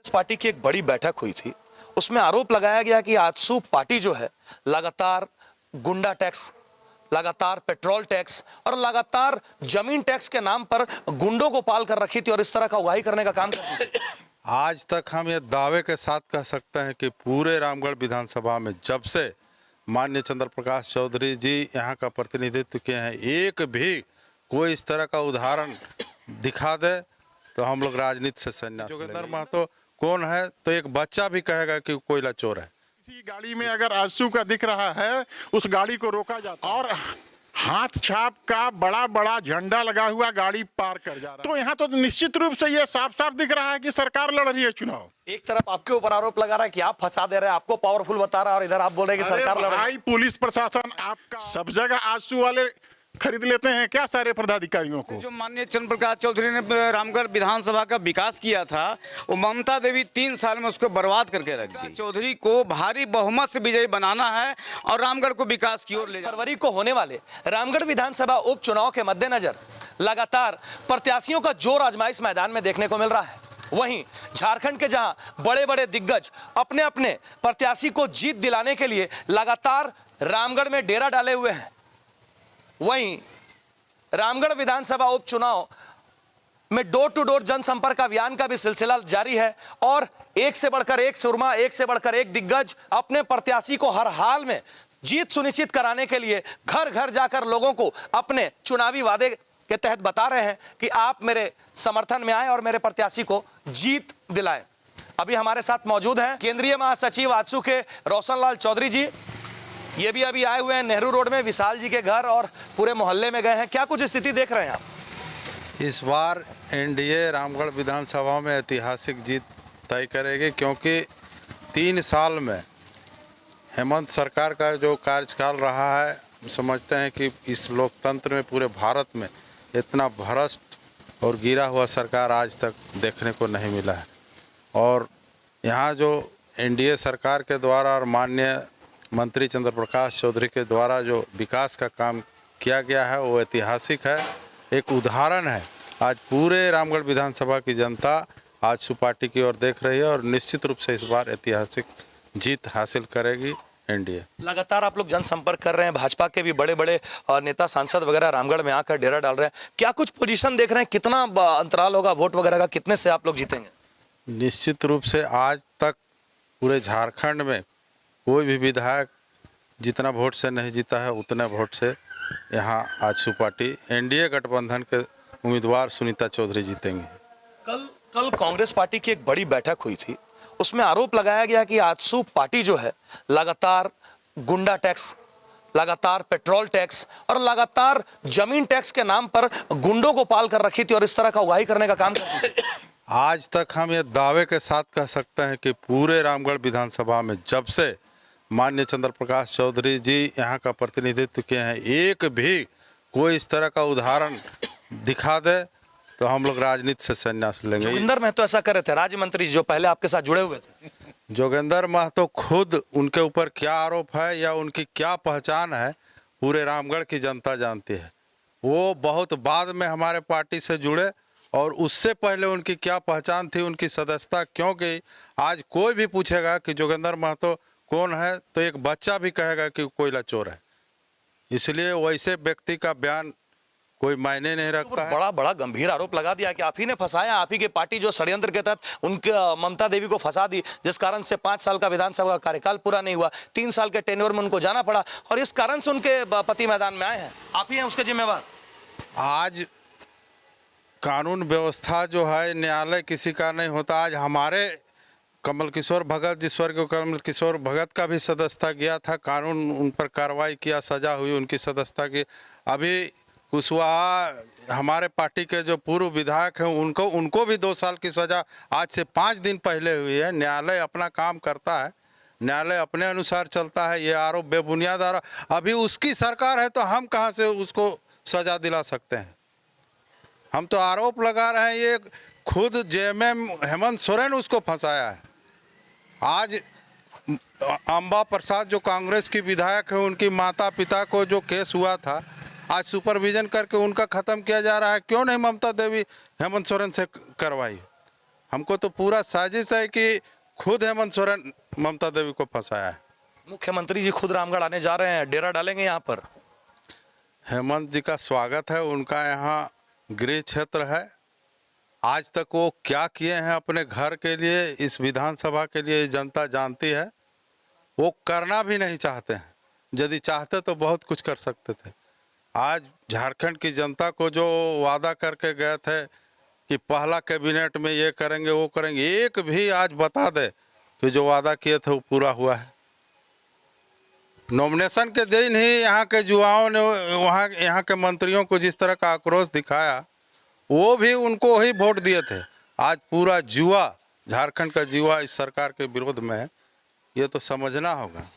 इस पार्टी की एक बड़ी बैठक हुई थी। उसमें आरोप लगाया गया कि आजसू पार्टी जो है लगातार गुंडा टैक्स, लगातार पेट्रोल टैक्स और लगातार जमीन टैक्स के नाम पर गुंडों को पाल कर रखी थी और इस तरह का उगाही करने का काम करती थी। आज तक हम ये दावे के साथ कह सकते हैं कि पूरे रामगढ़ विधानसभा में जब से माननीय चंद्र प्रकाश चौधरी जी यहाँ का प्रतिनिधित्व किए हैं, एक भी कोई इस तरह का उदाहरण दिखा दे तो हम लोग राजनीति से संन्यास लेंगे। जोगेंद्र महतो कौन है तो एक बच्चा भी कहेगा कि कोयला चोर है। किसी गाड़ी में अगर आजसू का दिख रहा है उस गाड़ी को रोका जाता और हाथ छाप का बड़ा बड़ा झंडा लगा हुआ गाड़ी पार कर जा रहा है, तो यहाँ तो निश्चित रूप से ये साफ साफ दिख रहा है कि सरकार लड़ रही है चुनाव। एक तरफ आपके ऊपर आरोप लगा रहा है कि आप फंसा दे रहे हैं, आपको पावरफुल बता रहा है और इधर आप बोल रहे हैं कि सरकार लड़ रही है। पुलिस प्रशासन आपका सब जगह आजसू वाले खरीद लेते हैं क्या सारे पदाधिकारियों को। जो माननीय चंद्र प्रकाश चौधरी ने रामगढ़ विधानसभा का विकास किया था वो ममता देवी 3 साल में उसको बर्बाद करके रख दी। चौधरी को भारी बहुमत से विजयी बनाना है और रामगढ़ को विकास की ओर ले जाना। फरवरी को होने वाले रामगढ़ विधानसभा उपचुनाव के मद्देनजर लगातार प्रत्याशियों का जोर आजमाइश मैदान में देखने को मिल रहा है। वहीं झारखंड के जहां बड़े बड़े दिग्गज अपने अपने प्रत्याशी को जीत दिलाने के लिए लगातार रामगढ़ में डेरा डाले हुए हैं, वहीं रामगढ़ विधानसभा उपचुनाव में डोर टू डोर जनसंपर्क अभियान का भी सिलसिला जारी है और एक से बढ़कर एक सुरमा, एक से बढ़कर एक दिग्गज अपने प्रत्याशी को हर हाल में जीत सुनिश्चित कराने के लिए घर घर जाकर लोगों को अपने चुनावी वादे के तहत बता रहे हैं कि आप मेरे समर्थन में आए और मेरे प्रत्याशी को जीत दिलाएं। अभी हमारे साथ मौजूद हैं केंद्रीय महासचिव आजसू के रोशन लाल चौधरी जी। ये भी अभी आए हुए हैं नेहरू रोड में विशाल जी के घर और पूरे मोहल्ले में गए हैं। क्या कुछ स्थिति देख रहे हैं आप? इस बार एनडीए रामगढ़ विधानसभा में ऐतिहासिक जीत तय करेगी, क्योंकि 3 साल में हेमंत सरकार का जो कार्यकाल रहा है, समझते हैं कि इस लोकतंत्र में पूरे भारत में इतना भ्रष्ट और गिरा हुआ सरकार आज तक देखने को नहीं मिला है। और यहाँ जो एनडीए सरकार के द्वारा और माननीय मंत्री चंद्र प्रकाश चौधरी के द्वारा जो विकास का काम किया गया है वो ऐतिहासिक है, एक उदाहरण है। आज पूरे रामगढ़ विधानसभा की जनता आजसू पार्टी की ओर देख रही है और निश्चित रूप से इस बार ऐतिहासिक जीत हासिल करेगी एनडीए। लगातार आप लोग जनसंपर्क कर रहे हैं, भाजपा के भी बड़े बड़े नेता सांसद वगैरह रामगढ़ में आकर डेरा डाल रहे हैं। क्या कुछ पोजीशन देख रहे हैं, कितना अंतराल होगा वोट वगैरह का, कितने से आप लोग जीतेंगे? निश्चित रूप से आज तक पूरे झारखंड में कोई भी विधायक जितना वोट से नहीं जीता है उतने वोट से यहाँ आजसू पार्टी एनडीए गठबंधन के उम्मीदवार सुनीता चौधरी जीतेंगे। कल कांग्रेस पार्टी की एक बड़ी बैठक हुई थी। उसमें आरोप लगाया गया कि आजसू पार्टी जो है लगातार गुंडा टैक्स, लगातार पेट्रोल टैक्स और लगातार जमीन टैक्स के नाम पर गुंडों को पाल कर रखी थी और इस तरह का उगाही करने का काम करती थी। आज तक हम ये दावे के साथ कह सकते हैं कि पूरे रामगढ़ विधानसभा में जब से माननीय चंद्र प्रकाश चौधरी जी यहाँ का प्रतिनिधित्व किए हैं, एक भी कोई इस तरह का उदाहरण दिखा दे तो हम लोग राजनीति से संन्यास लेंगे। जोगिंदर महतो ऐसा कर रहे थे, राज्य मंत्री जो पहले आपके साथ जुड़े हुए थे। जोगेंद्र महतो खुद उनके ऊपर क्या आरोप है या उनकी क्या पहचान है पूरे रामगढ़ की जनता जानती है। वो बहुत बाद में हमारे पार्टी से जुड़े और उससे पहले उनकी क्या पहचान थी, उनकी सदस्यता क्यों गई। आज कोई भी पूछेगा कि जोगेंद्र महतो कौन है तो एक बच्चा भी कहेगा कि कोयला चोर है। इसलिए वैसे व्यक्ति का बयान कोई मायने नहीं रखता है। बड़ा गंभीर आरोप लगा दिया कि आप ही ने फंसाया, आप ही की पार्टी जो षड्यंत्र के तहत उनके ममता देवी को फंसा दी, जिस कारण से 5 साल का विधानसभा का कार्यकाल पूरा नहीं हुआ, 3 साल के टेन्योर में उनको जाना पड़ा और इस कारण से उनके पति मैदान में आए हैं। आप ही हैं उसके जिम्मेवार। आज कानून व्यवस्था जो है, न्यायालय किसी का नहीं होता। आज हमारे कमल किशोर भगत, जिस स्वर्गीय कमल किशोर भगत का भी सदस्यता गया था, कानून उन पर कार्रवाई किया, सजा हुई उनकी सदस्यता की। अभी कुशवाहा हमारे पार्टी के जो पूर्व विधायक हैं उनको भी 2 साल की सजा आज से 5 दिन पहले हुई है। न्यायालय अपना काम करता है, न्यायालय अपने अनुसार चलता है। ये आरोप बेबुनियाद आरोप, अभी उसकी सरकार है तो हम कहाँ से उसको सजा दिला सकते हैं। हम तो आरोप लगा रहे हैं, ये खुद जेएमएम हेमंत सोरेन उसको फंसाया है। आज अंबा प्रसाद जो कांग्रेस की विधायक है, उनकी माता पिता को जो केस हुआ था आज सुपरविजन करके उनका ख़त्म किया जा रहा है। क्यों नहीं ममता देवी हेमंत सोरेन से करवाई? हमको तो पूरा साजिश है कि खुद हेमंत सोरेन ममता देवी को फंसाया है। मुख्यमंत्री जी खुद रामगढ़ आने जा रहे हैं, डेरा डालेंगे यहाँ पर। हेमंत जी का स्वागत है, उनका यहाँ गृह क्षेत्र है। आज तक वो क्या किए हैं अपने घर के लिए, इस विधानसभा के लिए जनता जानती है। वो करना भी नहीं चाहते हैं, यदि चाहते तो बहुत कुछ कर सकते थे। आज झारखंड की जनता को जो वादा करके गए थे कि पहला कैबिनेट में ये करेंगे वो करेंगे, एक भी आज बता दे कि जो वादा किए थे वो पूरा हुआ है। नॉमिनेशन के दिन ही यहाँ के युवाओं ने यहाँ के मंत्रियों को जिस तरह का आक्रोश दिखाया, वो भी उनको ही वोट दिए थे। आज पूरा जुआ, झारखंड का जुआ इस सरकार के विरोध में है, ये तो समझना होगा।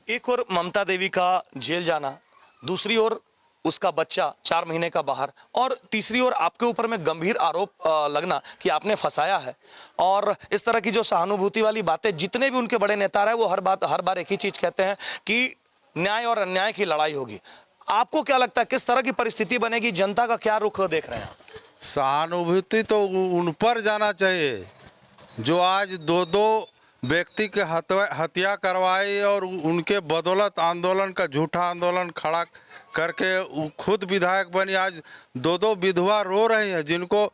एक और ममता देवी का जेल जाना, दूसरी ओर उसका बच्चा 4 महीने का बाहर, और तीसरी ओर आपके ऊपर में गंभीर आरोप लगना कि आपने फंसाया है। और इस तरह की जो सहानुभूति वाली बातें, जितने भी उनके बड़े नेता रहे वो हर बार एक ही चीज कहते हैं कि न्याय और अन्याय की लड़ाई होगी। आपको क्या लगता है किस तरह की परिस्थिति बनेगी, जनता का क्या रुख देख रहे हैं? सहानुभूति तो उन पर जाना चाहिए जो आज दो व्यक्ति के हत्या करवाई और उनके बदौलत आंदोलन का झूठा आंदोलन खड़ा करके खुद विधायक बनी। आज दो विधवा रो रही हैं, जिनको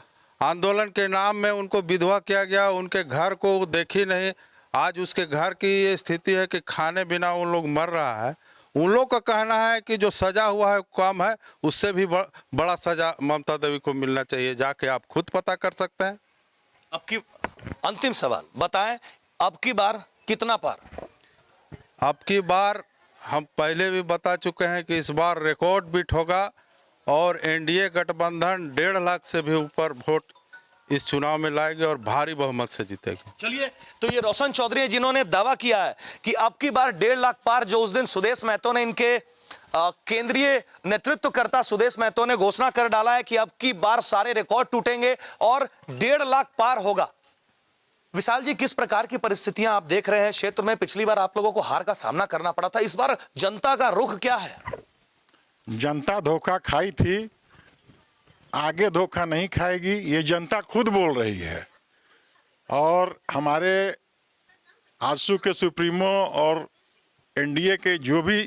आंदोलन के नाम में उनको विधवा किया गया, उनके घर को देखी नहीं। आज उसके घर की ये स्थिति है कि खाने बिना उन लोग मर रहा है। उन लोग का कहना है कि जो सजा हुआ है कम है, उससे भी बड़ा सजा ममता देवी को मिलना चाहिए। जाके आप खुद पता कर सकते हैं। अब की अंतिम सवाल बताएं, अब की बार कितना पार? अब की बार हम पहले भी बता चुके हैं कि इस बार रिकॉर्ड बीट होगा और एनडीए गठबंधन 1.5 लाख से भी ऊपर वोट इस चुनाव में लाएगी और भारी बहुमत से जीतेगी। चलिए, तो ये रोशन चौधरी है जिन्होंने दावा किया है कि अब की बार 1.5 लाख पार, जो उस दिन सुदेश महतो ने, इनके केंद्रीय नेतृत्वकर्ता सुदेश महतो ने घोषणा कर डाला है कि अब की बार सारे रिकॉर्ड टूटेंगे और 1.5 लाख पार होगा। विशाल जी, किस प्रकार की परिस्थितियां आप देख रहे हैं क्षेत्र में? पिछली बार आप लोगों को हार का सामना करना पड़ा था, इस बार जनता का रुख क्या है? जनता धोखा खाई थी, आगे धोखा नहीं खाएगी, ये जनता खुद बोल रही है। और हमारे आजसू के सुप्रीमो और एनडीए के जो भी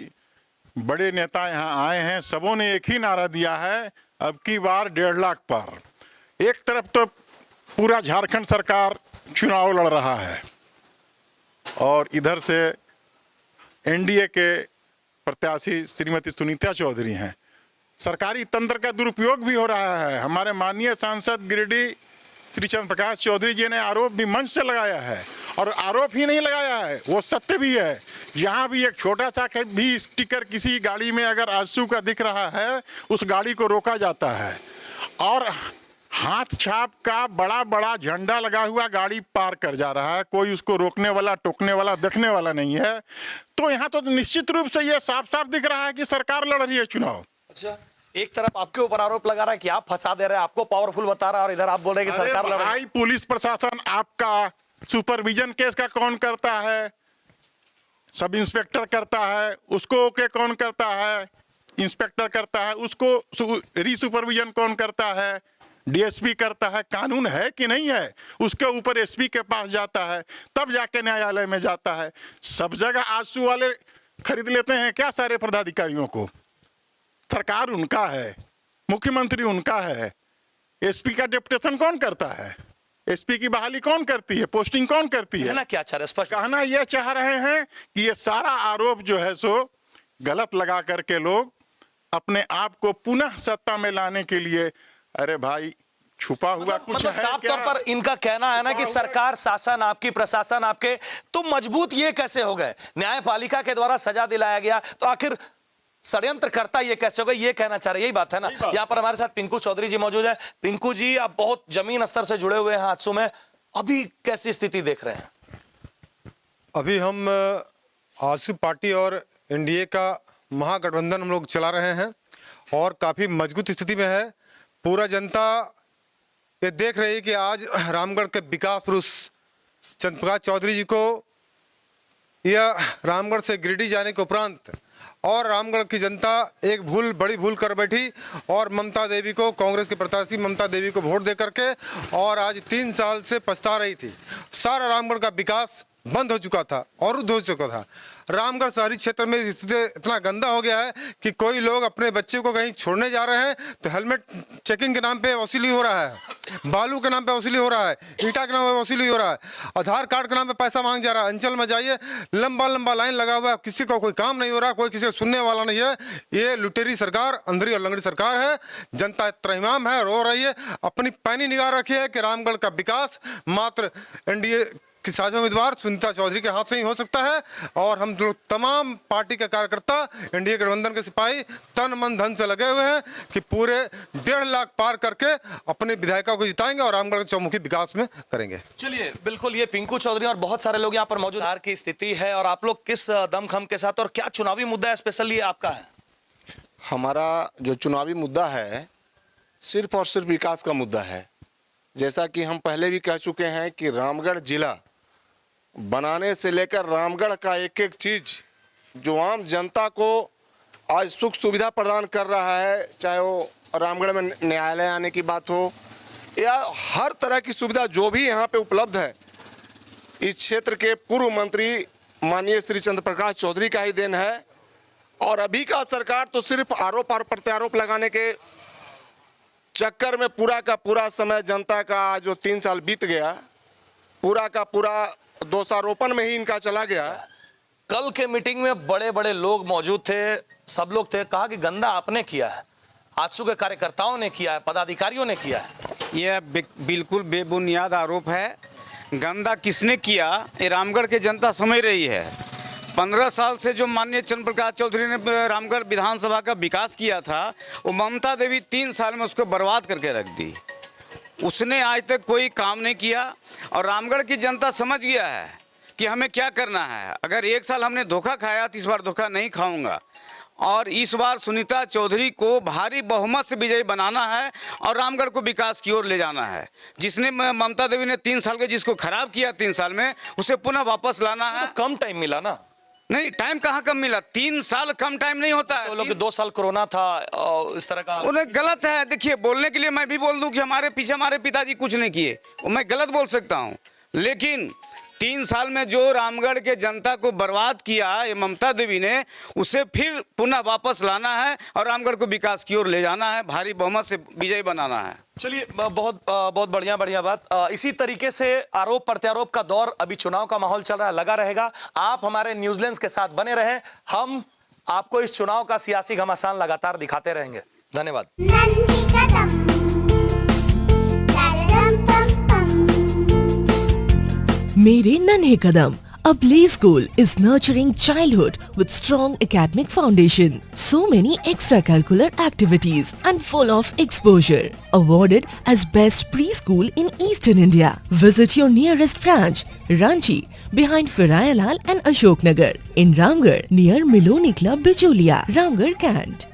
बड़े नेता यहाँ आए हैं, सबों ने एक ही नारा दिया है, अब की बार 1.5 लाख पार। एक तरफ तो पूरा झारखंड सरकार चुनाव लड़ रहा है और इधर से एनडीए के प्रत्याशी श्रीमती सुनीता चौधरी हैं। सरकारी तंत्र का दुरुपयोग भी हो रहा है। हमारे माननीय सांसद गिरिडीह श्री चंद्र प्रकाश चौधरी जी ने आरोप भी मंच से लगाया है, और आरोप ही नहीं लगाया है, वो सत्य भी है। जहां भी एक छोटा सा भी स्टिकर किसी गाड़ी में अगर आजसू का दिख रहा है, उस गाड़ी को रोका जाता है और हाथ छाप का बड़ा बड़ा झंडा लगा हुआ गाड़ी पार कर जा रहा है। कोई उसको रोकने वाला, टोकने वाला, देखने वाला नहीं है। तो यहाँ तो निश्चित रूप से ये साफ साफ दिख रहा है कि सरकार लड़ रही है चुनाव। अच्छा, एक तरफ आपके ऊपर आरोप लगा रहा है कि आप फंसा दे रहे हैं, आपको पावरफुल बता रहा है, और इधर आप बोल रहे हैं कि सरकार लड़ रही है। पुलिस प्रशासन आपका सुपरविजन केस का कौन करता है? सब इंस्पेक्टर करता है, उसको ओके कौन करता है? इंस्पेक्टर करता है, उसको रीसुपरविजन कौन करता है? डीएसपी करता है। कानून है कि नहीं है? उसके ऊपर एसपी के पास जाता है, तब जाके न्यायालय में जाता है। सब जगह आजसू वाले खरीद लेते हैं क्या सारे पदाधिकारियों को? सरकार उनका है, मुख्यमंत्री उनका है। एसपी का डिप्यूटेशन कौन करता है? एसपी की बहाली कौन करती है? पोस्टिंग कौन करती है? कहना क्या चाह रहे? स्पष्ट कहना यह चाह रहे हैं कि ये सारा आरोप जो है सो गलत लगा करके लोग अपने आप को पुनः सत्ता में लाने के लिए, अरे भाई छुपा हुआ कुछ है साफ क्या? तौर पर इनका कहना है ना कि सरकार, शासन आपकी, प्रशासन आपके, तो मजबूत ये कैसे हो गए? न्यायपालिका के द्वारा सजा दिलाया गया, तो आखिर षड्यंत्रकर्ता ये कैसे हो गए? ये कहना चाह रहे, यही बात है ना। यहाँ पर हमारे साथ पिंकू चौधरी जी मौजूद है। पिंकू जी, आप बहुत जमीन स्तर से जुड़े हुए हैं हादसों में, अभी कैसी स्थिति देख रहे हैं? अभी हम आजसू पार्टी और एनडीए का महागठबंधन हम लोग चला रहे हैं और काफ़ी मजबूत स्थिति में है। पूरा जनता ये देख रही है कि आज रामगढ़ के विकास पुरुष चंद्र प्रकाश चौधरी जी को यह रामगढ़ से गिरिडीह जाने के उपरांत और रामगढ़ की जनता एक बड़ी भूल कर बैठी और ममता देवी को, कांग्रेस के प्रत्याशी ममता देवी को वोट दे करके, और आज 3 साल से पछता रही थी। सारा रामगढ़ का विकास बंद हो चुका था, अवरुद्ध हो चुका था। रामगढ़ शहरी क्षेत्र में स्थिति इतना गंदा हो गया है कि कोई लोग अपने बच्चे को कहीं छोड़ने जा रहे हैं तो हेलमेट चेकिंग के नाम पे वसूली हो रहा है, बालू के नाम पे वसूली हो रहा है, ईंटा के नाम पे वसूली हो रहा है, आधार कार्ड के नाम पे पैसा मांग जा रहा है। अंचल में जाइए, लंबा लंबा लाइन लगा हुआ है, किसी को कोई काम नहीं हो रहा, कोई किसी को सुनने वाला नहीं है। ये लुटेरी सरकार, अंधेरी और लंगड़ी सरकार है। जनता त्रहिमाम है, रो रही है। अपनी पैनी निगाह रखी है कि रामगढ़ का विकास मात्र एनडीए की साझा उम्मीदवार सुनीता चौधरी के हाथ से ही हो सकता है। और हम लोग तमाम पार्टी के कार्यकर्ता, एनडीए गठबंधन के सिपाही तन मन धन से लगे हुए हैं कि पूरे 1.5 लाख पार करके अपने विधायिका को जिताएंगे और रामगढ़ के चौमुखी विकास में करेंगे। चलिए, बिल्कुल, ये पिंकू चौधरी और बहुत सारे लोग यहाँ पर मौजूद हार की स्थिति है, और आप लोग किस दमखम के साथ, और क्या चुनावी मुद्दा स्पेशली आपका है? हमारा जो चुनावी मुद्दा है सिर्फ और सिर्फ विकास का मुद्दा है। जैसा कि हम पहले भी कह चुके हैं कि रामगढ़ जिला बनाने से लेकर रामगढ़ का एक एक चीज जो आम जनता को आज सुख सुविधा प्रदान कर रहा है, चाहे वो रामगढ़ में न्यायालय आने की बात हो या हर तरह की सुविधा जो भी यहाँ पे उपलब्ध है, इस क्षेत्र के पूर्व मंत्री माननीय श्री चंद्र प्रकाश चौधरी का ही देन है। और अभी का सरकार तो सिर्फ आरोप और प्रत्यारोप लगाने के चक्कर में पूरा का पूरा समय जनता का जो 3 साल बीत गया, पूरा का पूरा दोषारोपण में ही इनका चला गया। कल के मीटिंग में बड़े बड़े लोग मौजूद थे, सब लोग थे, कहा कि गंदा आपने किया है, आजसू के कार्यकर्ताओं ने किया है, पदाधिकारियों ने किया है। यह बिल्कुल बेबुनियाद आरोप है। गंदा किसने किया ये रामगढ़ की जनता समझ रही है। 15 साल से जो माननीय चंद्र प्रकाश चौधरी ने रामगढ़ विधानसभा का विकास किया था, वो ममता देवी 3 साल में उसको बर्बाद करके रख दी। उसने आज तक कोई काम नहीं किया और रामगढ़ की जनता समझ गया है कि हमें क्या करना है। अगर 1 साल हमने धोखा खाया तो इस बार धोखा नहीं खाऊंगा, और इस बार सुनीता चौधरी को भारी बहुमत से विजयी बनाना है और रामगढ़ को विकास की ओर ले जाना है। जिसने ममता देवी ने 3 साल के जिसको खराब किया 3 साल में, उसे पुनः वापस लाना है। कम टाइम मिला ना? नहीं, टाइम कहाँ कम मिला, 3 साल कम टाइम नहीं होता है। तो लोग 2 साल कोरोना था और इस तरह का उन्हें गलत है। देखिए, बोलने के लिए मैं भी बोल दूं कि हमारे पीछे हमारे पिताजी कुछ नहीं किए, मैं गलत बोल सकता हूं, लेकिन 3 साल में जो रामगढ़ के जनता को बर्बाद किया ये ममता देवी ने, उसे फिर पुनः वापस लाना है और रामगढ़ को विकास की ओर ले जाना है, भारी बहुमत से विजयी बनाना है। चलिए, बहुत बढ़िया बात। इसी तरीके से आरोप प्रत्यारोप का दौर, अभी चुनाव का माहौल चल रहा है, लगा रहेगा। आप हमारे न्यूजीलैंड के साथ बने रहें, हम आपको इस चुनाव का सियासी घमासान लगातार दिखाते रहेंगे। धन्यवाद। मेरे नन्हे कदम, a play school is nurturing childhood with strong academic foundation. So many extracurricular activities and full of exposure. Awarded as best preschool in Eastern India. Visit your nearest branch, Ranchi, behind Firayalal and Ashok Nagar. In Ramgarh, near Miloni Club, Bicholia, Ramgarh, Kant.